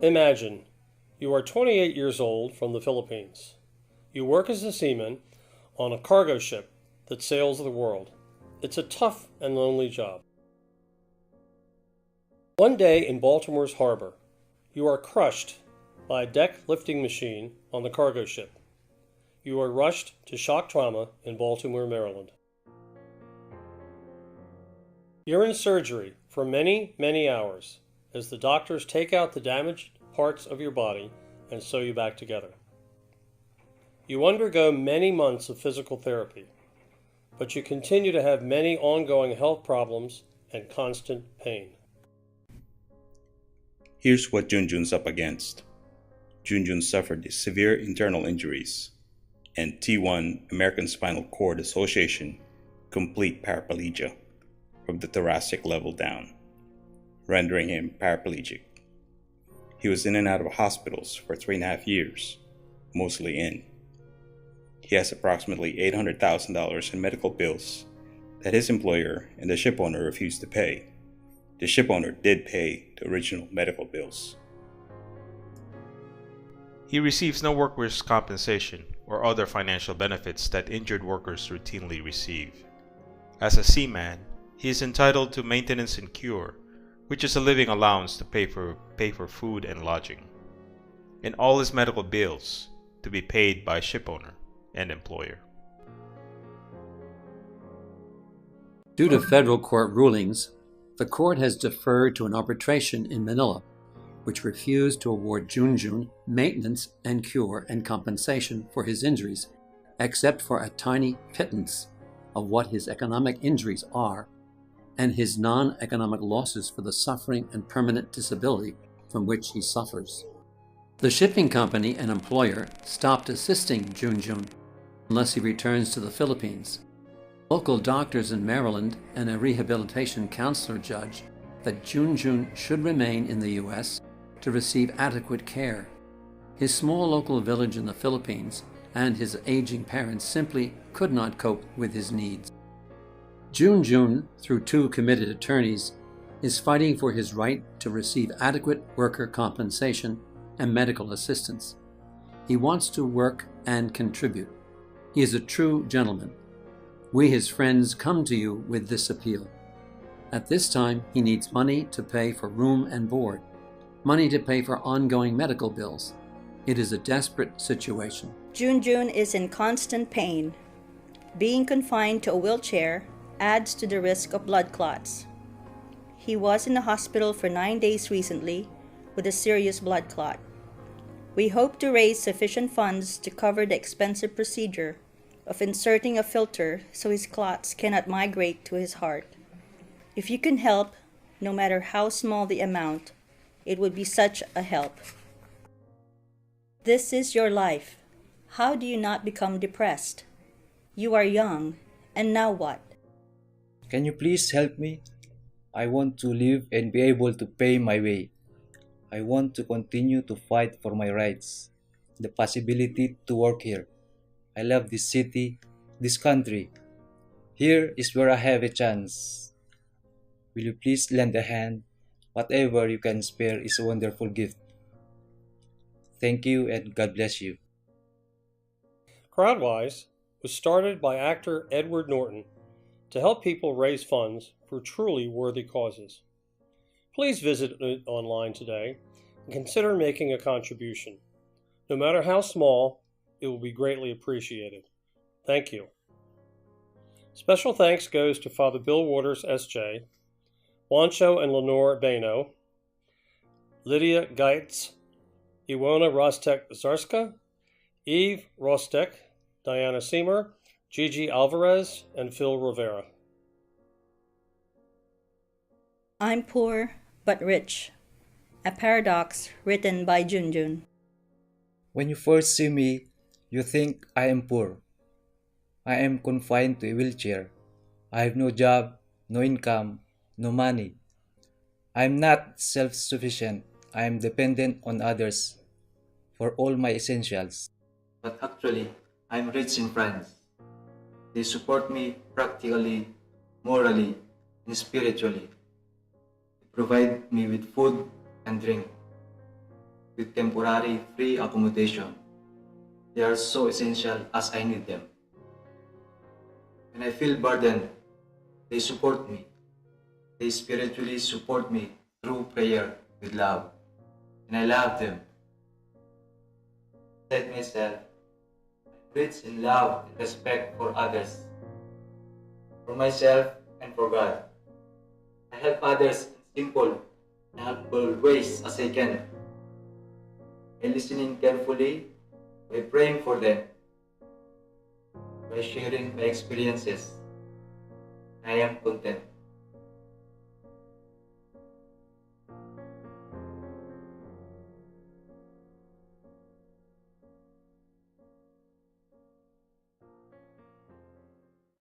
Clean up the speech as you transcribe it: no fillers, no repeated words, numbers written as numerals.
Imagine you are 28 years old from the Philippines. You work as a seaman on a cargo ship that sails the world. It's a tough and lonely job. One day in Baltimore's harbor, you are crushed by a deck lifting machine on the cargo ship. You are rushed to shock trauma in Baltimore, Maryland. You're in surgery for many, many hours as the doctors take out the damaged parts of your body and sew you back together. You undergo many months of physical therapy, but you continue to have many ongoing health problems and constant pain. Here's what Jun Jun's up against. Jun Jun suffered severe internal injuries and T1 American Spinal Cord Association complete paraplegia from the thoracic level down, rendering him paraplegic. He was in and out of hospitals for 3.5 years, mostly in. He has approximately $800,000 in medical bills that his employer and the ship owner refused to pay. The ship owner did pay the original medical bills. He receives no workers' compensation or other financial benefits that injured workers routinely receive. As a seaman, he is entitled to maintenance and cure, which is a living allowance to pay for food and lodging, and all his medical bills to be paid by ship owner and employer. Due to federal court rulings, the court has deferred to an arbitration in Manila, which refused to award Jun Jun maintenance and cure and compensation for his injuries, except for a tiny pittance of what his economic injuries are and his non-economic losses for the suffering and permanent disability from which he suffers. The shipping company and employer stopped assisting Jun Jun unless he returns to the Philippines. Local doctors in Maryland and a rehabilitation counselor judge that Jun Jun should remain in the U.S. to receive adequate care. His small local village in the Philippines and his aging parents simply could not cope with his needs. Jun Jun, through 2 committed attorneys, is fighting for his right to receive adequate worker compensation and medical assistance. He wants to work and contribute. He is a true gentleman. We, his friends, come to you with this appeal. At this time, he needs money to pay for room and board, money to pay for ongoing medical bills. It is a desperate situation. Jun Jun is in constant pain. Being confined to a wheelchair adds to the risk of blood clots. He was in the hospital for 9 days recently with a serious blood clot. We hope to raise sufficient funds to cover the expensive procedure of inserting a filter so his clots cannot migrate to his heart. If you can help, no matter how small the amount, it would be such a help. This is your life. How do you not become depressed? You are young, and now what? Can you please help me? I want to live and be able to pay my way. I want to continue to fight for my rights, the possibility to work here. I love this city, this country. Here is where I have a chance. Will you please lend a hand? Whatever you can spare is a wonderful gift. Thank you and God bless you. Crowdwise was started by actor Edward Norton to help people raise funds for truly worthy causes. Please visit it online today and consider making a contribution. No matter how small, it will be greatly appreciated. Thank you. Special thanks goes to Father Bill Waters, S.J., Juancho and Lenore Bano, Lydia Geitz, Iwona Rostek-Zarska, Eve Rostek, Diana Seymour, Gigi Alvarez, and Phil Rivera. I'm poor but rich. A paradox written by Jun Jun. When you first see me, you think I am poor. I am confined to a wheelchair. I have no job, no income, no money. I am not self-sufficient. I am dependent on others for all my essentials. But actually, I'm rich in friends. They support me practically, morally, and spiritually. They provide me with food and drink. with temporary free accommodation. They are so essential as I need them. When I feel burdened, they support me. They spiritually support me through prayer with love. And I love them. I said myself, I'm rich in love and respect for others, for myself and for God. I help others in simple and helpful ways as I can. By listening carefully, by praying for them, by sharing my experiences, I am content.